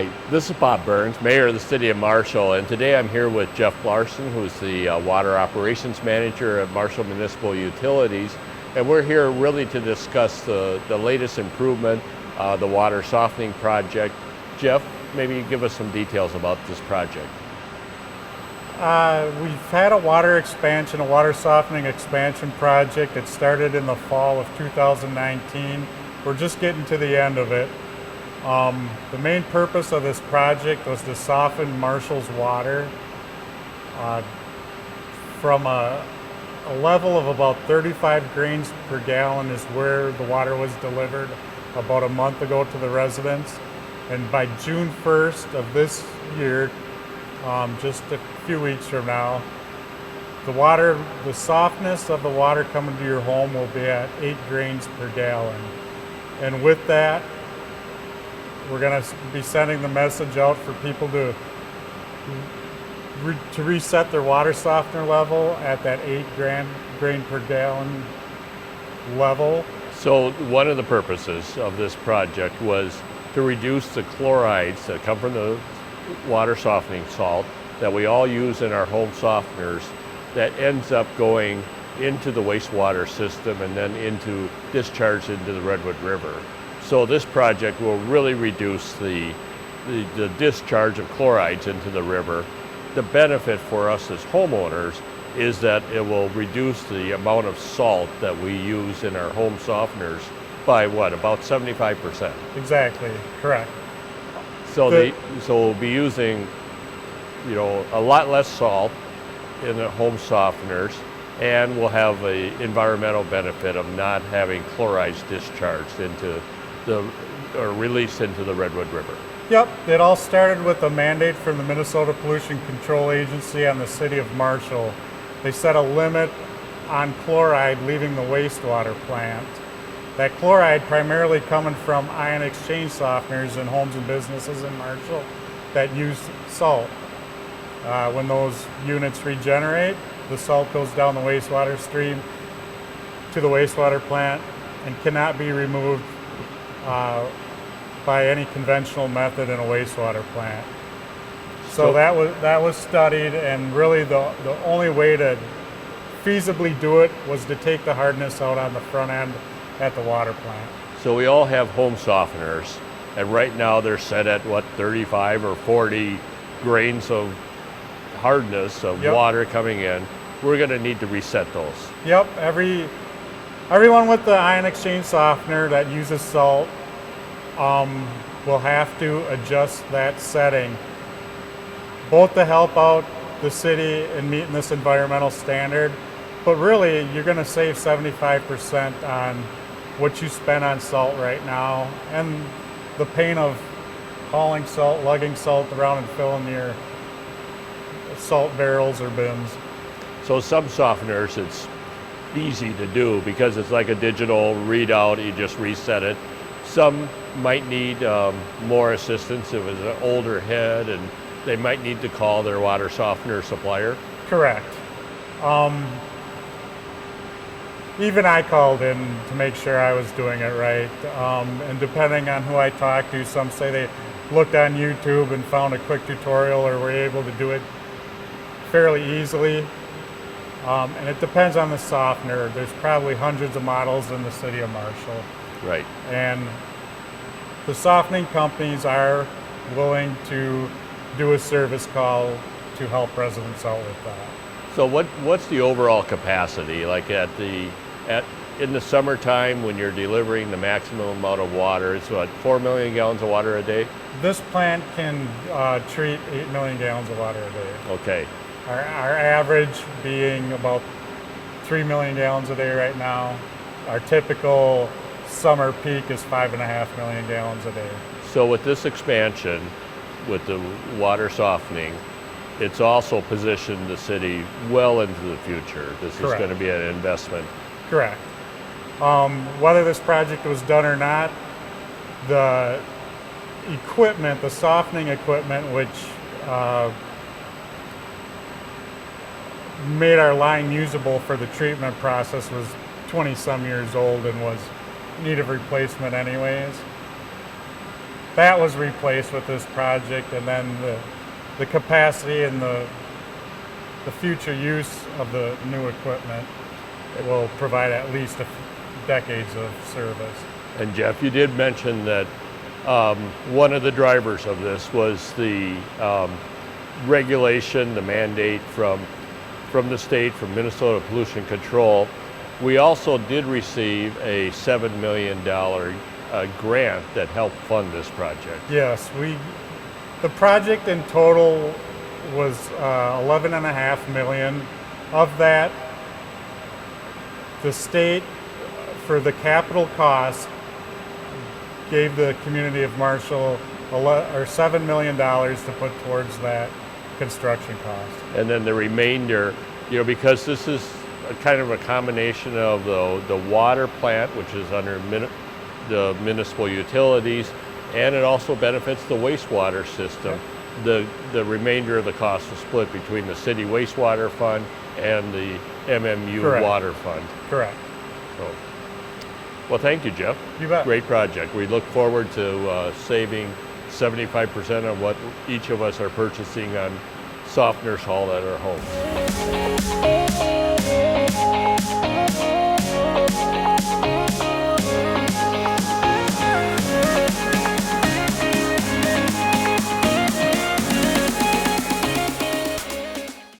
Hi, this is Bob Burns, Mayor of the City of Marshall, and today I'm here with Jeff Larson, who's the Water Operations Manager at Marshall Municipal Utilities, and we're here really to discuss the latest improvement, the water softening project. Jeff, maybe you give us some details about this project. We've had a water expansion, a water softening expansion project. It started in the fall of 2019. We're just getting to the end of it. The main purpose of this project was to soften Marshall's water from a level of about 35 grains per gallon is where the water was delivered about a month ago to the residents. And by June 1st of this year, just a few weeks from now, the softness of the water coming to your home will be at 8 grains per gallon. And with that, we're going to be sending the message out for people to reset their water softener level at that 8 grain per gallon level. So one of the purposes of this project was to reduce the chlorides that come from the water softening salt that we all use in our home softeners that ends up going into the wastewater system and then discharged into the Redwood River. So this project will really reduce the discharge of chlorides into the river. The benefit for us as homeowners is that it will reduce the amount of salt that we use in our home softeners by about 75%. Exactly, correct. So we'll be using, a lot less salt in the home softeners, and we'll have an environmental benefit of not having chlorides discharged or released into the Redwood River. Yep, it all started with a mandate from the Minnesota Pollution Control Agency and the City of Marshall. They set a limit on chloride leaving the wastewater plant. That chloride primarily coming from ion exchange softeners in homes and businesses in Marshall that use salt. When those units regenerate, the salt goes down the wastewater stream to the wastewater plant and cannot be removed by any conventional method in a wastewater plant. So that was studied, and really the only way to feasibly do it was to take the hardness out on the front end at the water plant. So we all have home softeners, and right now they're set at 35 or 40 grains of hardness of water coming in. We're going to need to reset those. Yep, everyone with the ion exchange softener that uses salt will have to adjust that setting, both to help out the city in meeting this environmental standard, but really you're going to save 75% on what you spend on salt right now, and the pain of hauling salt, lugging salt around and filling your salt barrels or bins. So some softeners, it's easy to do because it's like a digital readout, you just reset it. Some might need more assistance if it's an older head, and they might need to call their water softener supplier. Correct. Even I called in to make sure I was doing it right. And depending on who I talked to, some say they looked on YouTube and found a quick tutorial or were able to do it fairly easily. And it depends on the softener. There's probably hundreds of models in the city of Marshall. Right. And the softening companies are willing to do a service call to help residents out with that. So what's the overall capacity? Like in the summertime when you're delivering the maximum amount of water, it's 4 million gallons of water a day? This plant can treat 8 million gallons of water a day. Okay. Our average being about 3 million gallons a day right now. Our typical summer peak is 5.5 million gallons a day. So with this expansion, with the water softening, it's also positioned the city well into the future. This is going to be an investment. Correct. Whether this project was done or not, the equipment, the softening equipment, which made our line usable for the treatment process, was 20 some years old and was in need of replacement anyways. that was replaced with this project, and then the capacity and the future use of the new equipment will provide at least decades of service. And Jeff, you did mention that one of the drivers of this was the regulation, the mandate from the state, from Minnesota Pollution Control. We also did receive a $7 million grant that helped fund this project. Yes, the project in total was $11.5 million. Of that, the state, for the capital cost, gave the community of Marshall $7 million to put towards that construction cost. And then the remainder, because this is kind of a combination of the water plant, which is under the municipal utilities, and it also benefits the wastewater system. The remainder of the cost was split between the city wastewater fund and the MMU Correct. water fund. Correct. So, well, thank you, Jeff. You bet. Great project. We look forward to saving 75% of what each of us are purchasing on softeners hauled at our homes.